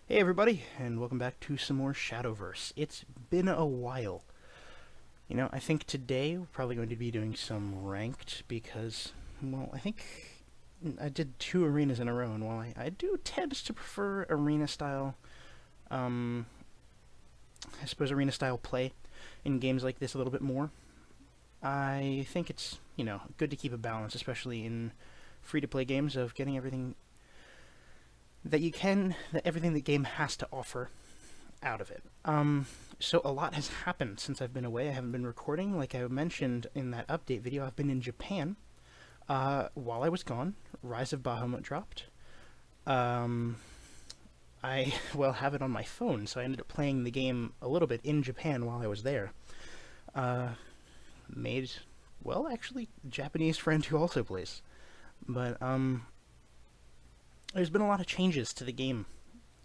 Hey everybody, and welcome back to some more Shadowverse. It's been a while. I think today we're probably going to be doing some ranked because, well, I think I did 2 arenas in a row, and while I do tend to prefer arena style, I suppose arena style play in games like this a little bit more, I think it's, good to keep a balance, especially in free-to-play games, of getting everything that everything the game has to offer out of it. So a lot has happened since I've been away. I haven't been recording. Like I mentioned in that update video, I've been in Japan. While I was gone, Rise of Bahamut dropped. I, well, have it on my phone, so I ended up playing the game a little bit in Japan while I was there. Made, well, actually, a Japanese friend who also plays. But, there's been a lot of changes to the game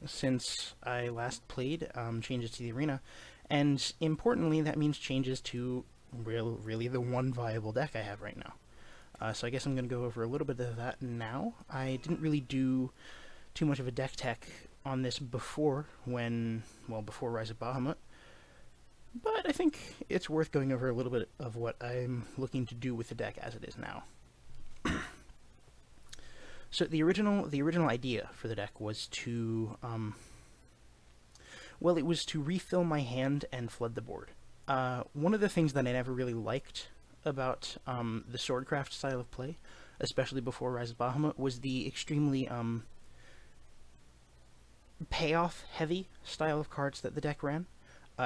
since I last played, changes to the arena, and importantly, that means changes to really the one viable deck I have right now. So I guess I'm going to go over a little bit of that now. I didn't really do too much of a deck tech on this before before Rise of Bahamut, but I think it's worth going over a little bit of what I'm looking to do with the deck as it is now. So the original idea for the deck was to, it was to refill my hand and flood the board. One of the things that I never really liked about the Swordcraft style of play, especially before Rise of Bahamut, was the extremely payoff-heavy style of cards that the deck ran.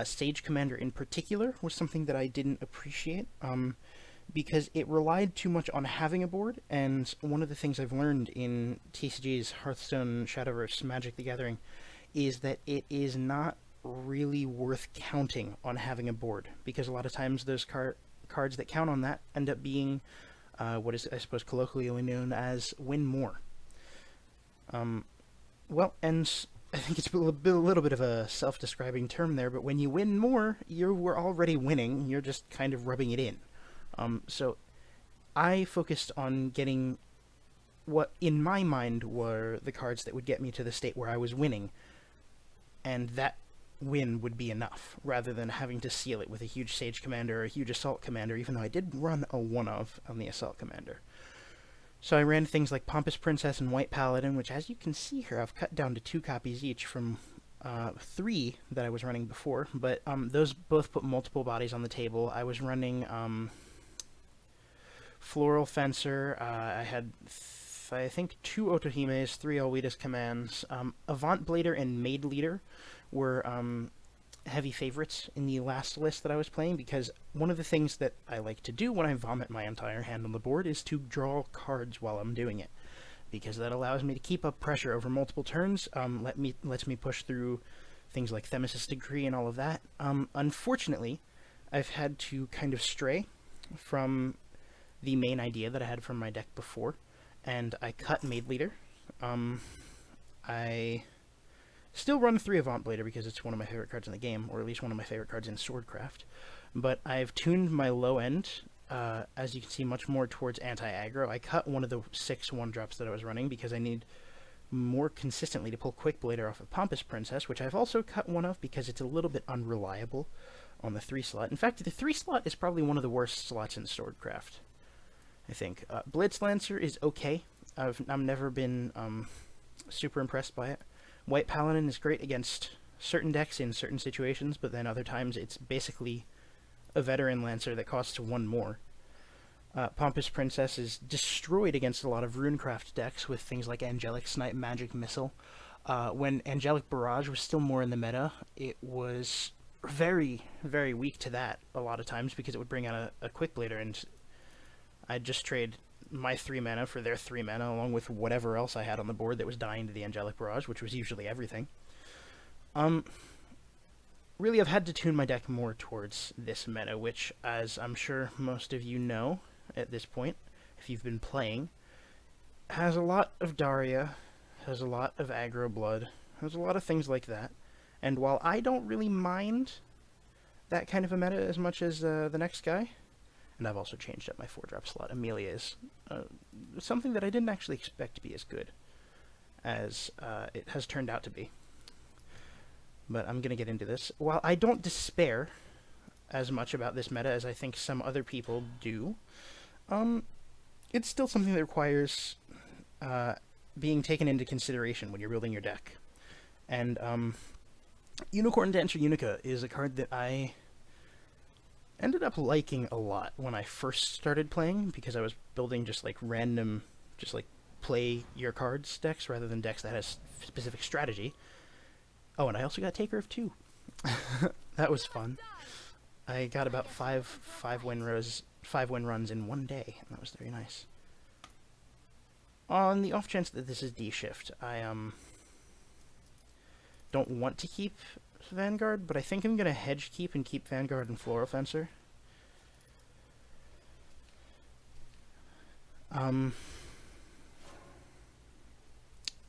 Sage Commander in particular was something that I didn't appreciate. Because it relied too much on having a board, and one of the things I've learned in TCG's Hearthstone, Shadowverse, Magic the Gathering, is that it is not really worth counting on having a board, because a lot of times those cards that count on that end up being what is, I suppose, colloquially known as win more. And I think it's a little bit of a self-describing term there, but when you win more, you were already winning, you're just kind of rubbing it in. So I focused on getting what in my mind were the cards that would get me to the state where I was winning, and that win would be enough, rather than having to seal it with a huge Sage Commander or a huge Assault Commander, even though I did run a 1-of on the Assault Commander. So I ran things like Pompous Princess and White Paladin, which, as you can see here, I've cut down to 2 copies each from 3 that I was running before, but those both put multiple bodies on the table. I was running Floral Fencer. I had, I think, 2 Otohimes, 3 Alwidas commands. Avant Blader and Maid Leader were heavy favorites in the last list that I was playing, because one of the things that I like to do when I vomit my entire hand on the board is to draw cards while I'm doing it, because that allows me to keep up pressure over multiple turns, lets me push through things like Themis' Decree and all of that. Unfortunately, I've had to kind of stray from the main idea that I had from my deck before, and I cut Maid Leader. I still run 3 Avant Blader because it's one of my favorite cards in the game, or at least one of my favorite cards in Swordcraft, but I've tuned my low end, as you can see, much more towards anti-aggro. I cut one of the 6 1-drops that I was running because I need more consistently to pull Quick Blader off of Pompous Princess, which I've also cut one of because it's a little bit unreliable on the 3 slot. In fact, the 3 slot is probably one of the worst slots in Swordcraft, I think. Blitz Lancer is okay. I've never been super impressed by it. White Paladin is great against certain decks in certain situations, but then other times it's basically a veteran Lancer that costs 1 more. Pompous Princess is destroyed against a lot of Runecraft decks with things like Angelic Snipe, Magic Missile. When Angelic Barrage was still more in the meta, it was very, very weak to that a lot of times, because it would bring out a Quick Blader, and I'd just trade my 3 mana for their 3 mana, along with whatever else I had on the board that was dying to the Angelic Barrage, which was usually everything. Really, I've had to tune my deck more towards this meta, which, as I'm sure most of you know at this point, if you've been playing, has a lot of Daria, has a lot of aggro blood, has a lot of things like that. And while I don't really mind that kind of a meta as much as the next guy, and I've also changed up my 4-drop slot, Amelia is something that I didn't actually expect to be as good as it has turned out to be. but I'm gonna get into this. While I don't despair as much about this meta as I think some other people do, it's still something that requires being taken into consideration when you're building your deck. And Unicorn Dancer Unica is a card that I ended up liking a lot when I first started playing, because I was building just like random, just like play your cards decks rather than decks that has specific strategy. Oh, and I also got Taker of 2. That was fun. I got about five win runs in one day, and that was very nice. On the off chance that this is D-Shift, I don't want to keep Vanguard, but I think I'm going to hedge keep and keep Vanguard and Floral Fencer.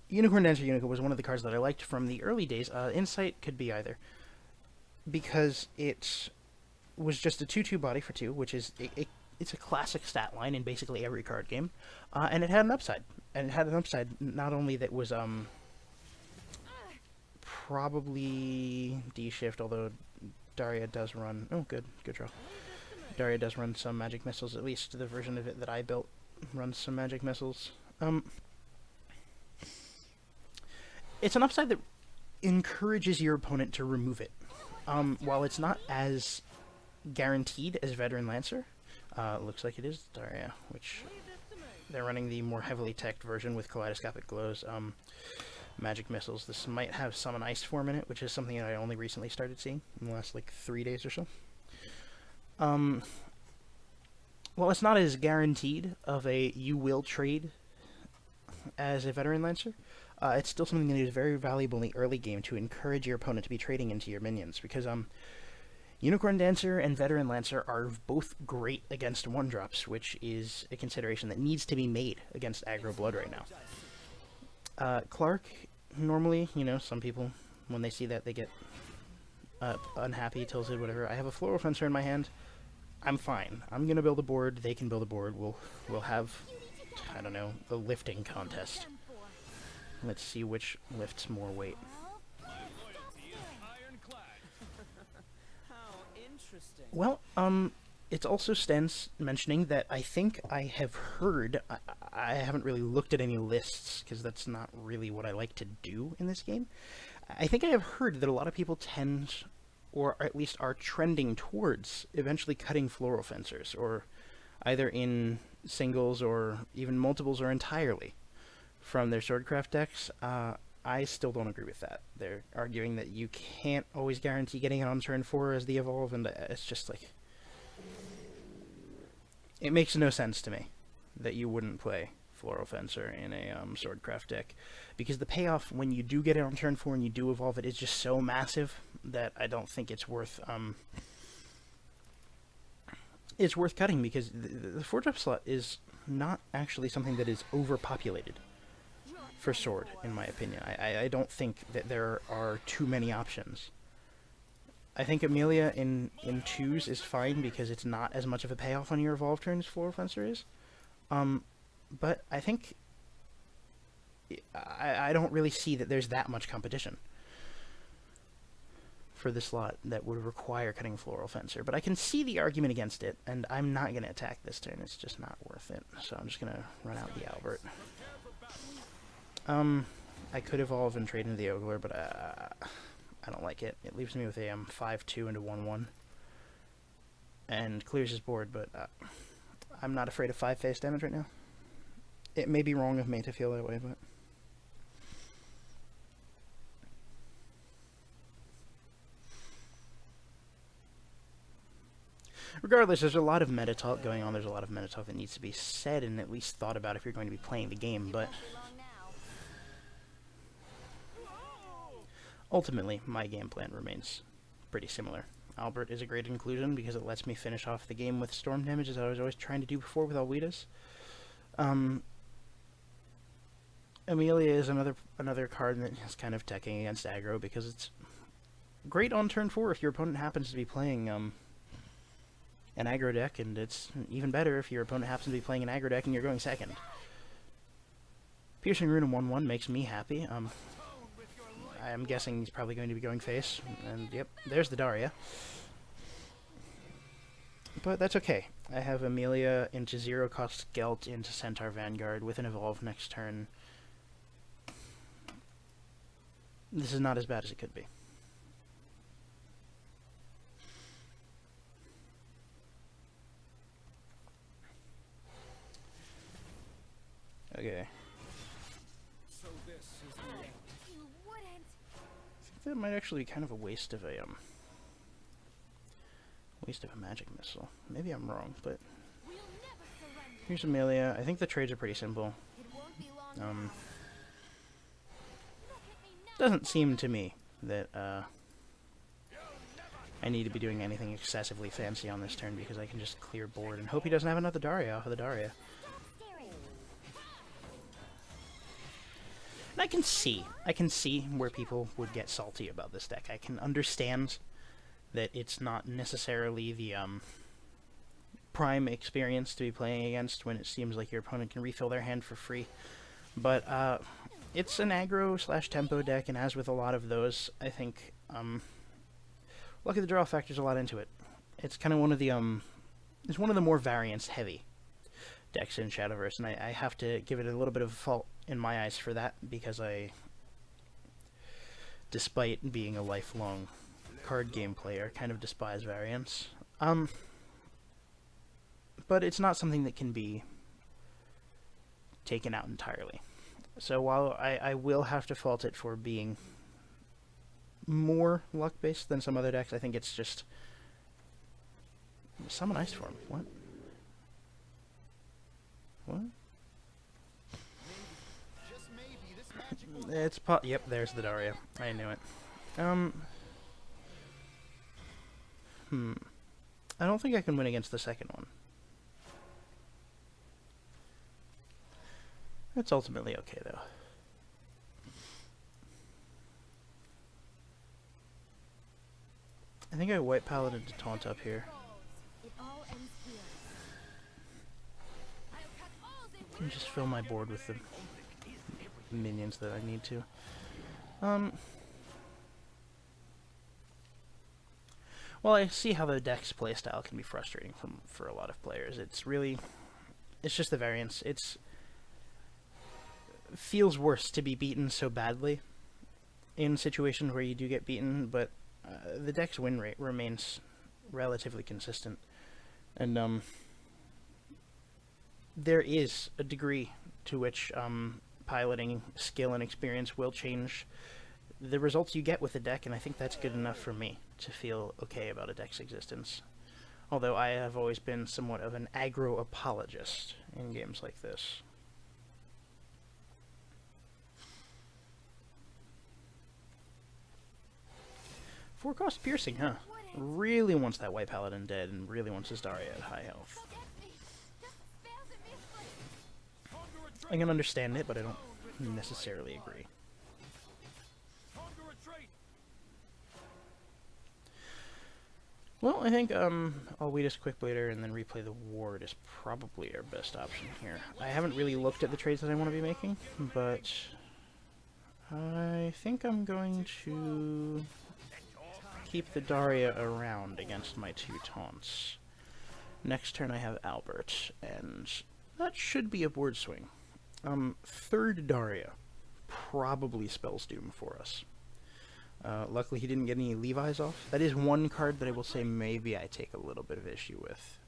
Unicorn Dancer Unica was one of the cards that I liked from the early days. Insight could be either, because it was just a 2/2 body for 2, which is it's a classic stat line in basically every card game, and it had an upside. And it had an upside not only that was probably D-Shift, although Daria does run... Oh, good draw. Daria does run some magic missiles, at least the version of it that I built runs some magic missiles. It's an upside that encourages your opponent to remove it. While it's not as guaranteed as Veteran Lancer, looks like it is Daria, which they're running the more heavily teched version with Kaleidoscopic Glows. Magic missiles. This might have Summon Ice form in it, which is something that I only recently started seeing in the last like 3 days or so. Well, it's not as guaranteed of a you will trade as a Veteran Lancer. It's still something that is very valuable in the early game to encourage your opponent to be trading into your minions, because Unicorn Dancer and Veteran Lancer are both great against 1-drops, which is a consideration that needs to be made against aggro blood right now. Clark, normally, you know, some people, when they see that, they get unhappy, tilted, whatever. I have a Floral Fencer in my hand. I'm fine. I'm gonna build a board. They can build a board. We'll have, I don't know, a lifting contest. Let's see which lifts more weight. Well, it also stands mentioning that I think I have heard, I haven't really looked at any lists, because that's not really what I like to do in this game. I think I have heard that a lot of people tend, or at least are trending towards, eventually cutting Floral Fencers, or either in singles or even multiples or entirely from their Swordcraft decks. I still don't agree with that. They're arguing that you can't always guarantee getting it on turn 4 as they evolve, and it's just like... It makes no sense to me that you wouldn't play Floral Fencer in a Swordcraft deck, because the payoff when you do get it on turn 4 and you do evolve it is just so massive that I don't think it's worth cutting, because the 4-drop slot is not actually something that is overpopulated for Sword, in my opinion. I don't think that there are too many options. I think Amelia in 2s is fine because it's not as much of a payoff on your evolve turn as Floral Fencer is. But I think I don't really see that there's that much competition for the slot that would require cutting Floral Fencer. But I can see the argument against it, and I'm not going to attack this turn. It's just not worth it. So I'm just going to run out the Albert. I could evolve and trade into the Ogler, but I don't like it. It leaves me with a 5/2 into 1/1 and clears his board, but I'm not afraid of 5 face damage right now. It may be wrong of me to feel that way, but... Regardless, there's a lot of meta talk going on. There's a lot of meta talk that needs to be said and at least thought about if you're going to be playing the game, but... Ultimately, my game plan remains pretty similar. Albert is a great inclusion because it lets me finish off the game with storm damage, as I was always trying to do before with Alwitas. Amelia is another card that is kind of teching against aggro because it's great on turn 4 if your opponent happens to be playing an aggro deck, and it's even better if your opponent happens to be playing an aggro deck and you're going second. Piercing Rune in 1/1 makes me happy. I I'm guessing he's probably going to be going face. And yep, there's the Daria. But that's okay. I have Amelia into 0-cost Gelt into Centaur Vanguard with an Evolve next turn. This is not as bad as it could be. Okay. So this is the end. You wouldn't. I think that might actually be kind of a waste of a magic missile. Maybe I'm wrong, but We'll never surrender. here's Amelia. I think the trades are pretty simple. It won't be long now. Look at me now. Doesn't seem to me that I need to be doing anything excessively fancy on this turn because I can just clear board and hope he doesn't have another Daria off of the Daria. Stop staring. And I can see where people would get salty about this deck. I can understand that it's not necessarily the prime experience to be playing against when it seems like your opponent can refill their hand for free. But it's an aggro/tempo deck, and as with a lot of those, I think luck of the draw factors a lot into it. It's kind of one of the it's one of the more variance-heavy decks in Shadowverse, and I have to give it a little bit of a fault in my eyes for that, because despite being a lifelong card game player, kind of despise variance. But it's not something that can be taken out entirely. So while I will have to fault it for being more luck-based than some other decks, I think it's just... Summon Ice Form. What? What? Just maybe this magic will It's yep, there's the Daria. I knew it. I don't think I can win against the second one. It's ultimately okay, though. I think I White Paladin to taunt up here. It all ends here. I'll cut all the And just fill my board with the minions that I need to. Well, I see how the deck's playstyle can be frustrating for a lot of players. It's just the variance. Feels worse to be beaten so badly in situations where you do get beaten, but the deck's win rate remains relatively consistent. And there is a degree to which piloting skill and experience will change the results you get with a deck, and I think that's good enough for me to feel okay about a deck's existence. Although I have always been somewhat of an aggro apologist in games like this. Four-cost piercing, huh? Really wants that White Paladin dead, and really wants his Daria at high health. I can understand it, but I don't necessarily agree. Well, I think I'll wait as Quick Blader and then replay the Ward is probably our best option here. I haven't really looked at the trades that I want to be making, but I think I'm going to keep the Daria around against my two taunts. Next turn I have Albert, and that should be a board swing. Third Daria probably spells Doom for us. Luckily he didn't get any Levi's off. That is one card that I will say maybe I take a little bit of issue with.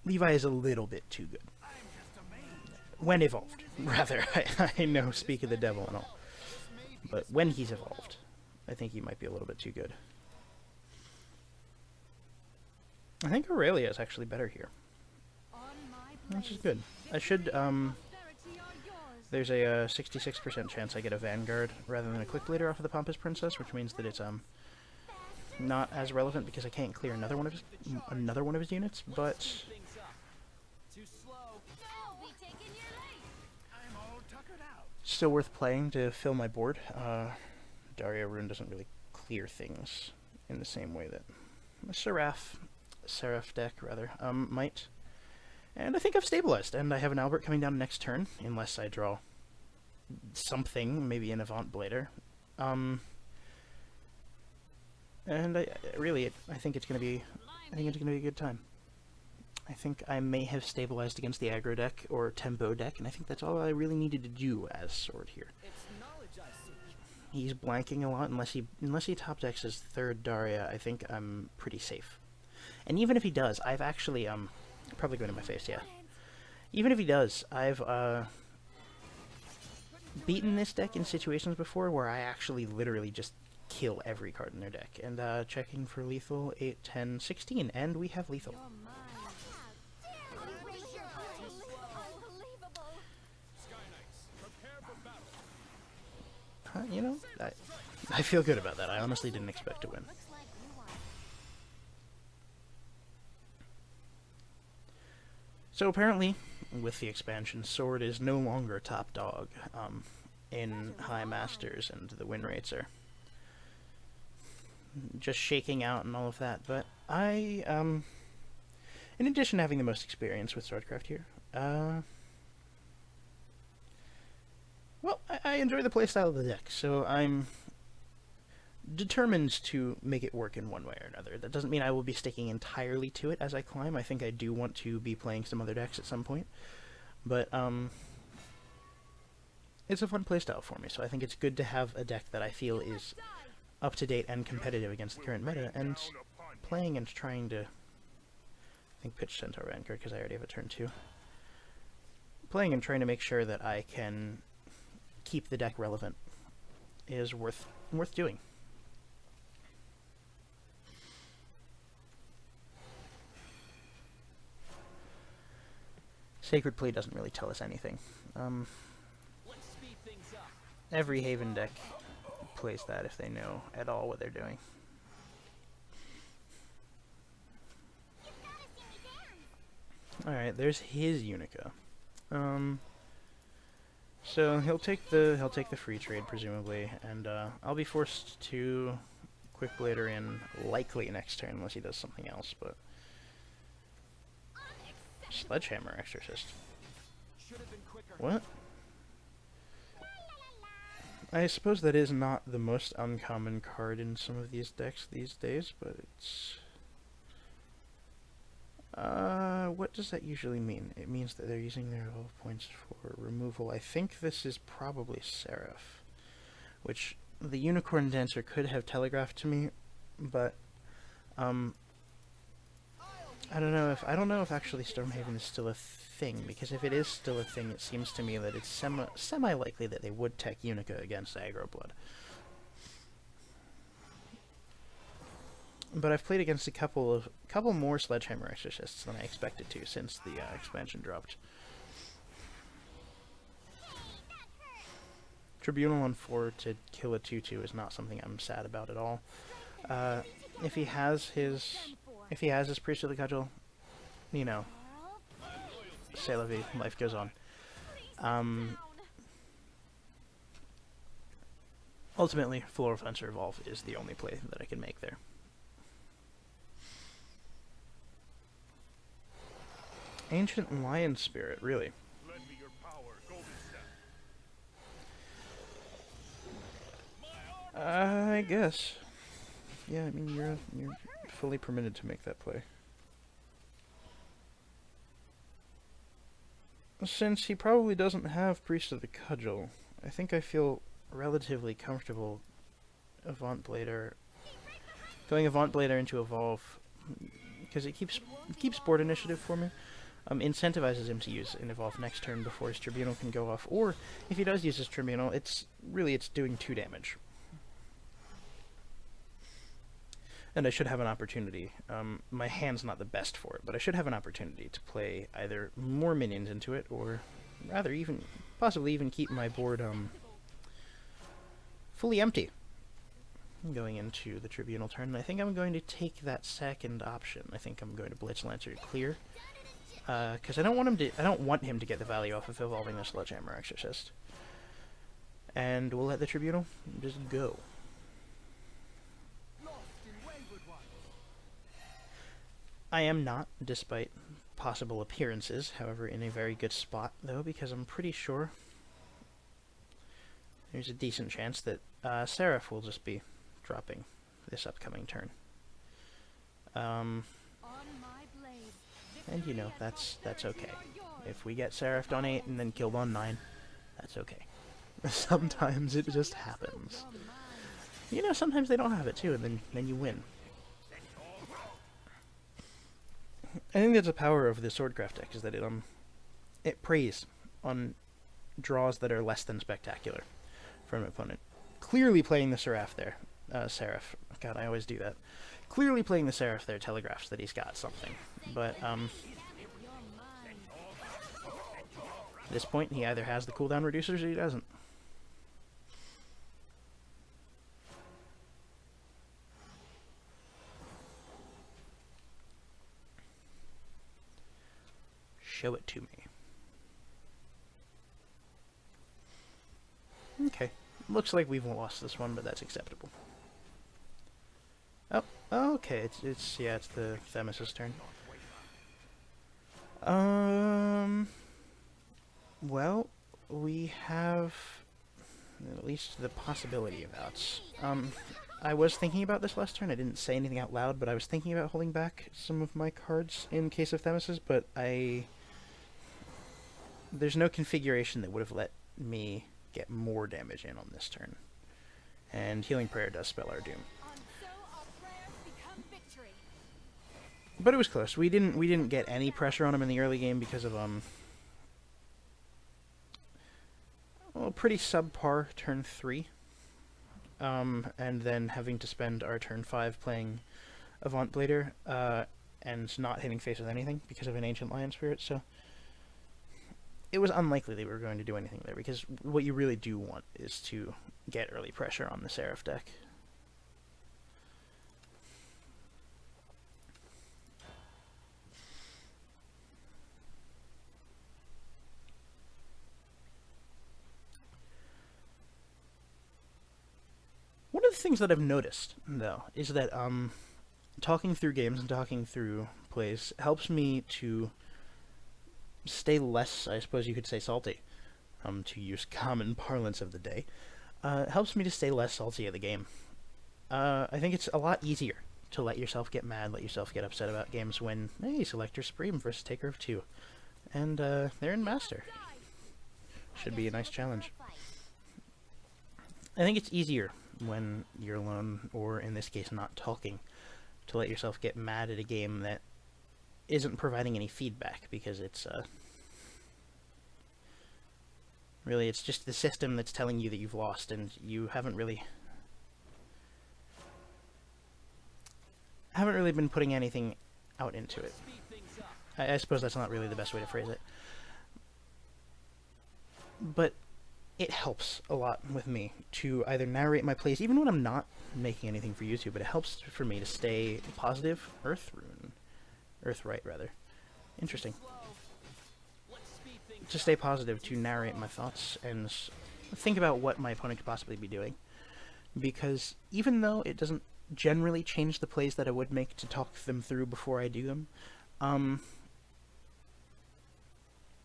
Levi is a little bit too good. When evolved, rather. I know, speak of the devil and all. But when he's evolved, I think he might be a little bit too good. I think Aurelia is actually better here, which is good. I should, there's a 66% chance I get a Vanguard rather than a Quick Blader off of the Pompous Princess, which means that it's not as relevant because I can't clear another one of his units, but still worth playing to fill my board. Daria Rune doesn't really clear things in the same way that a Seraph deck might. And I think I've stabilized, and I have an Albert coming down next turn, unless I draw something, maybe an Avant Blader. And I think it's gonna be a good time. I think I may have stabilized against the aggro deck or tempo deck, and I think that's all I really needed to do as Sword here. He's blanking a lot unless he top decks his third Daria. I think I'm pretty safe. And even if he does, I've actually probably going to my face, yeah. Even if he does, I've beaten this deck in situations before where I actually literally just kill every card in their deck. And checking for lethal, 8, 10, 16, and we have lethal. You know, I feel good about that. I honestly didn't expect to win. So apparently, with the expansion, Sword is no longer top dog in High Masters, and the win rates are just shaking out and all of that. But I, in addition to having the most experience with Swordcraft here, well, I enjoy the playstyle of the deck, so I'm determined to make it work in one way or another. That doesn't mean I will be sticking entirely to it as I climb. I think I do want to be playing some other decks at some point. But, it's a fun playstyle for me, so I think it's good to have a deck that I feel is up-to-date and competitive against the current meta, and playing and trying to... I think pitch Centaur Vanguard, because I already have a turn 2. Playing and trying to make sure that I can keep the deck relevant is worth doing. Sacred Plea doesn't really tell us anything. Every Haven deck plays that if they know at all what they're doing. Alright, there's his Unica. So he'll take the free trade presumably, and I'll be forced to Quick Blader in likely next turn unless he does something else, but Sledgehammer Exorcist. What? I suppose that is not the most uncommon card in some of these decks these days, but it's... what does that usually mean? It means that they're using their evolve points for removal. I think this is probably Seraph, which the Unicorn Dancer could have telegraphed to me, but, I don't know if actually Stormhaven is still a thing, because if it is still a thing, it seems to me that it's semi-likely that they would tech Unica against Aggro Blood. But I've played against a couple more Sledgehammer Exorcists than I expected to since the expansion dropped. Tribunal on 4 to kill a 2/2 is not something I'm sad about at all. If he has his Priest of the Cudgel, you know, c'est la vie, life goes on. Ultimately, Floor Fencer Evolve is the only play that I can make there. Ancient Lion Spirit, really? I guess. Yeah, I mean, you're fully permitted to make that play. Since he probably doesn't have Priest of the Cudgel, I think I feel relatively comfortable going Avant Blader into Evolve, because it keeps board initiative for me. Incentivizes him to use an Evolve next turn before his Tribunal can go off, or if he does use his Tribunal, it's doing 2 damage. And I should have an opportunity. My hand's not the best for it, but I should have an opportunity to play either more minions into it, or rather possibly even keep my board fully empty going into the Tribunal turn. And I think I'm going to take that second option. I think I'm going to Blitz Lancer to clear, because I don't want him to get the value off of evolving the Sledgehammer Exorcist. And we'll let the Tribunal just go. I am not, despite possible appearances, however, in a very good spot, though, because I'm pretty sure there's a decent chance that Seraph will just be dropping this upcoming turn. On my blade. And you know, that's okay. If we get Seraphed on 8 and then killed on 9, that's okay. Sometimes it just happens. You know, sometimes they don't have it too, and then you win. I think that's the power of the Swordcraft deck, is that it preys on draws that are less than spectacular from an opponent. Clearly playing the Seraph there, Seraph. God, I always do that. Clearly playing the Seraph there telegraphs that he's got something. But, at this point, he either has the cooldown reducers or he doesn't. Show it to me. Okay. Looks like we've lost this one, but that's acceptable. Oh, okay. It's the Themis' turn. Well, we have at least the possibility of outs. I was thinking about this last turn. I didn't say anything out loud, but I was thinking about holding back some of my cards in case of Themis', but there's no configuration that would have let me get more damage in on this turn. And Healing Prayer does spell our doom. But it was close. We didn't get any pressure on him in the early game because of well, pretty subpar turn 3. And then having to spend our turn 5 playing Avant Blader, and not hitting face with anything because of an Ancient Lion Spirit, so it was unlikely they were going to do anything there, because what you really do want is to get early pressure on the Seraph deck. One of the things that I've noticed, though, is that talking through games and talking through plays helps me to stay less, I suppose you could say, salty, to use common parlance of the day. Helps me to stay less salty at the game. I think it's a lot easier to let yourself get mad, let yourself get upset about games when, hey, Selector Supreme versus Taker of 2. And they're in Master. Should be a nice challenge. I think it's easier when you're alone, or in this case not talking, to let yourself get mad at a game that isn't providing any feedback, because it's really, it's just the system that's telling you that you've lost, and you haven't really been putting anything out into it. I suppose that's not really the best way to phrase it, but it helps a lot with me to either narrate my plays, even when I'm not making anything for YouTube, but it helps for me to stay positive. Earthright, rather. Interesting. To stay positive, to narrate my thoughts, and think about what my opponent could possibly be doing. Because even though it doesn't generally change the plays that I would make to talk them through before I do them,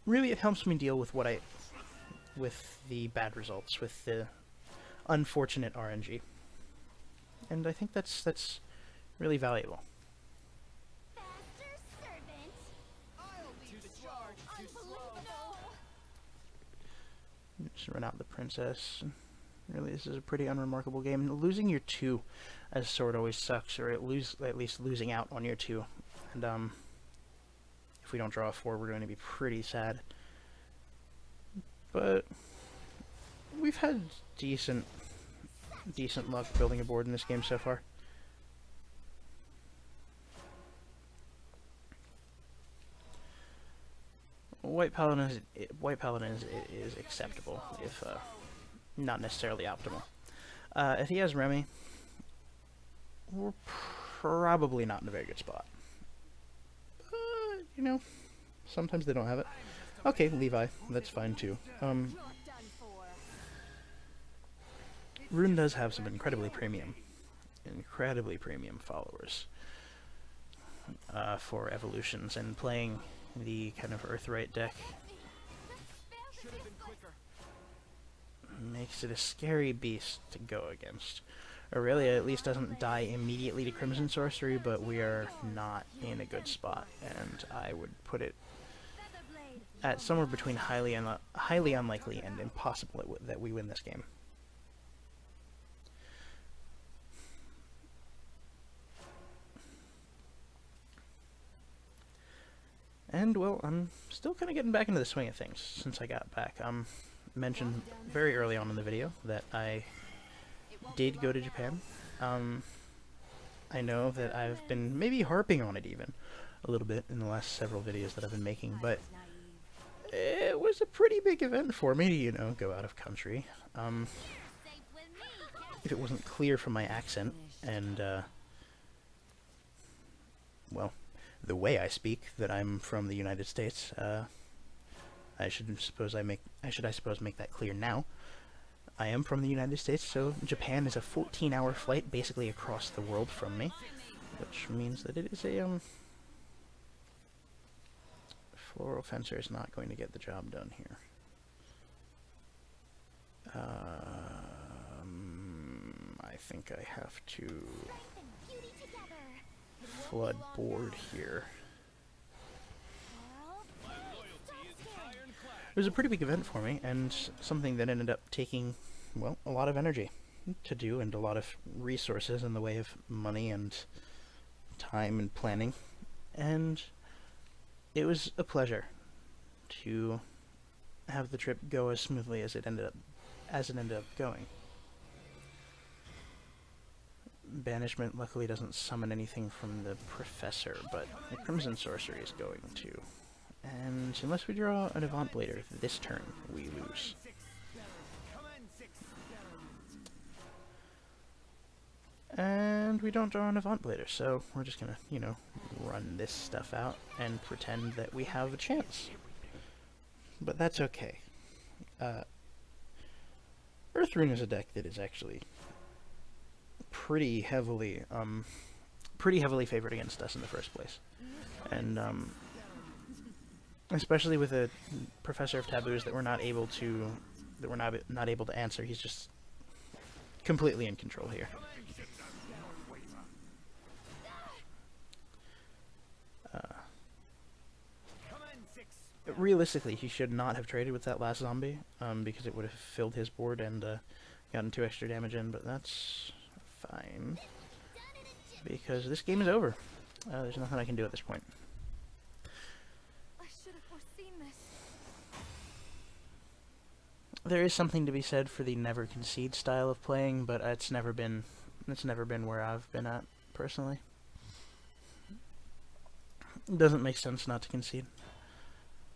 really it helps me deal with with the bad results, with the unfortunate RNG. And I think that's really valuable. Just run out the princess. Really, this is a pretty unremarkable game. Losing your 2 as sword always sucks, or at least losing out on your 2. And if we don't draw a 4, we're going to be pretty sad. But we've had decent luck building a board in this game so far. White Paladin is acceptable, if not necessarily optimal. If he has Remy, we're probably not in a very good spot. But, you know, sometimes they don't have it. Okay, Levi, that's fine too. Rune does have some incredibly premium followers for evolutions, and playing the kind of Earthright deck makes it a scary beast to go against. Aurelia at least doesn't die immediately to Crimson Sorcery, but we are not in a good spot, and I would put it at somewhere between highly unlikely and impossible that we win this game. And, well, I'm still kind of getting back into the swing of things since I got back. Mentioned very early on in the video that I did go to Japan. I know that I've been maybe harping on it even a little bit in the last several videos that I've been making, but it was a pretty big event for me to, you know, go out of country. If it wasn't clear from my accent and, well, the way I speak that I'm from the United States, I should suppose make that clear now. I am from the United States, so Japan is a 14-hour flight basically across the world from me, which means that it is a Floral Fencer is not going to get the job done here. I think I have to flood board here. It was a pretty big event for me, and something that ended up taking, well, a lot of energy to do, and a lot of resources in the way of money and time and planning. And it was a pleasure to have the trip go as smoothly as it ended up going. Banishment luckily doesn't summon anything from the Professor, but the Crimson Sorcery is going to. And unless we draw an Avant Blader this turn, we lose. And we don't draw an Avant Blader, so we're just gonna, you know, run this stuff out and pretend that we have a chance. But that's okay. Earth Rune is a deck that is actually pretty heavily favored against us in the first place. And, especially with a Professor of Taboos that we're not able to answer. He's just completely in control here. Realistically, he should not have traded with that last zombie, because it would have filled his board and gotten 2 extra damage in, but that's fine, because this game is over. There's nothing I can do at this point. There is something to be said for the never concede style of playing, but it's never been where I've been at personally. It doesn't make sense not to concede.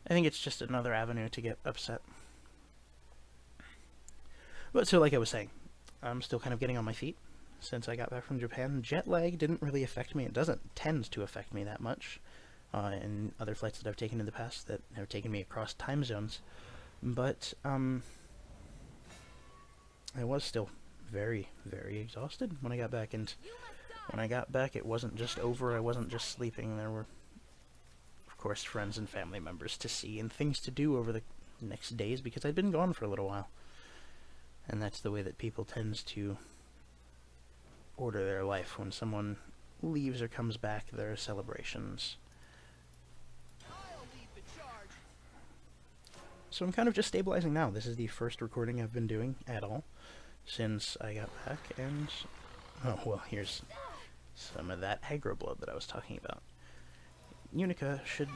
I think it's just another avenue to get upset. But so, like I was saying, I'm still kind of getting on my feet since I got back from Japan. Jet lag didn't really affect me. It doesn't tend to affect me that much in other flights that I've taken in the past that have taken me across time zones. But I was still very, very exhausted when I got back, and when I got back it wasn't just over, I wasn't just sleeping. There were, of course, friends and family members to see and things to do over the next days because I'd been gone for a little while. And that's the way that people tend to order their life. When someone leaves or comes back, there are celebrations. So I'm kind of just stabilizing now. This is the first recording I've been doing at all since I got back, and oh well, here's some of that aggro blood that I was talking about. Unica should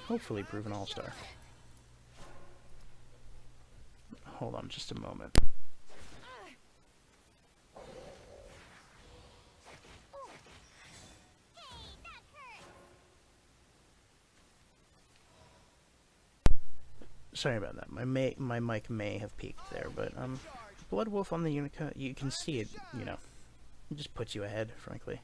hopefully prove an all-star. Hold on just a moment. Sorry about that. My mic may have peaked there, but Blood Wolf on the Unica, you can see it, you know, it just puts you ahead, frankly.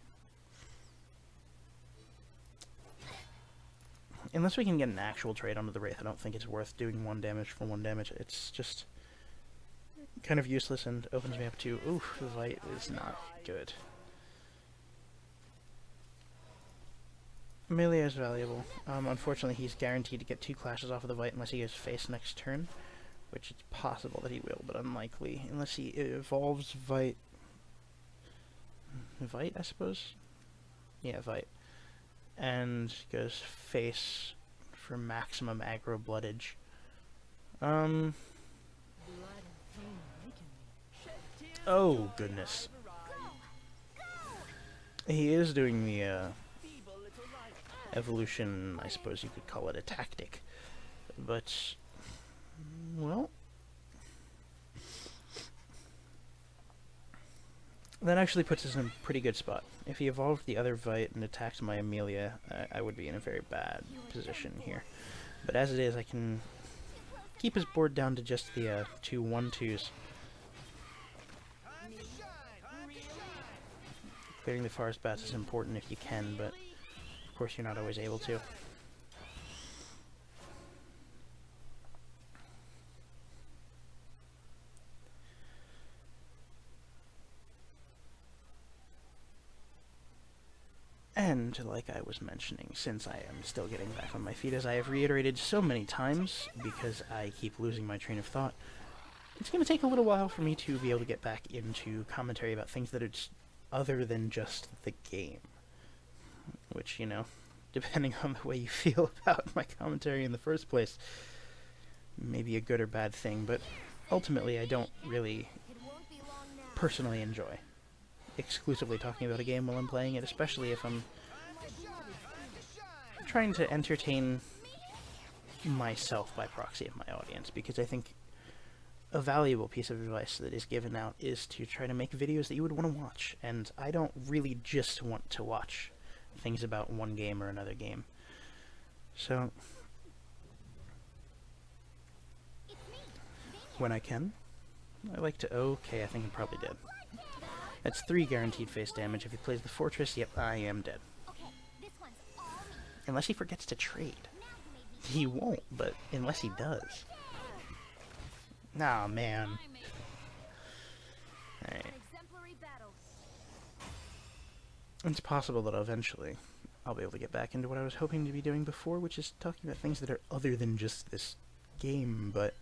Unless we can get an actual trade onto the Wraith, I don't think it's worth doing 1 damage for 1 damage. It's just kind of useless and opens me up to, oof, Veight is not good. Melee is valuable. Unfortunately, he's guaranteed to get 2 clashes off of the Veight unless he gets face next turn, which it's possible that he will, but unlikely, unless he evolves Veight. Veight, I suppose? Yeah, Veight. And goes face for maximum aggro bloodage. Oh, goodness. He is doing the, evolution, I suppose you could call it a tactic. But, well, that actually puts us in a pretty good spot. If he evolved the other Veight and attacked my Amelia, I would be in a very bad position here. But as it is, I can keep his board down to just the 2 1/2s. Clearing the forest bats is important if you can, but of course you're not always able to. And, like I was mentioning, since I am still getting back on my feet, as I have reiterated so many times, because I keep losing my train of thought, it's going to take a little while for me to be able to get back into commentary about things that are just other than just the game. Which, you know, depending on the way you feel about my commentary in the first place, may be a good or bad thing, but ultimately I don't really personally enjoy exclusively talking about a game while I'm playing it, especially if I'm trying to entertain myself by proxy of my audience, because I think a valuable piece of advice that is given out is to try to make videos that you would want to watch, and I don't really just want to watch things about one game or another game. So, when I can, I like to... Okay, I think I'm probably dead. That's 3 guaranteed face damage. If he plays the fortress, yep, I am dead. Unless he forgets to trade. He won't, but unless he does. Nah, man. Alright. It's possible that eventually I'll be able to get back into what I was hoping to be doing before, which is talking about things that are other than just this game, but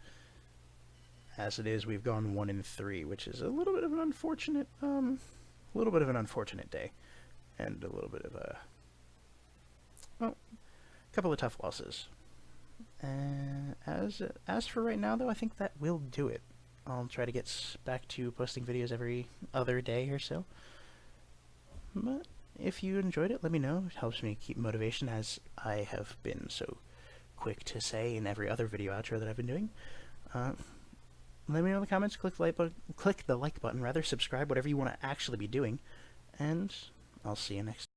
as it is, we've gone 1 in 3, which is a little bit of an unfortunate, day, and a little bit of a, well, a couple of tough losses. As for right now, though, I think that will do it. I'll try to get back to posting videos every other day or so. But if you enjoyed it, let me know. It helps me keep motivation, as I have been so quick to say in every other video outro that I've been doing. Let me know in the comments, click the like button, rather, subscribe, whatever you want to actually be doing, and I'll see you next time.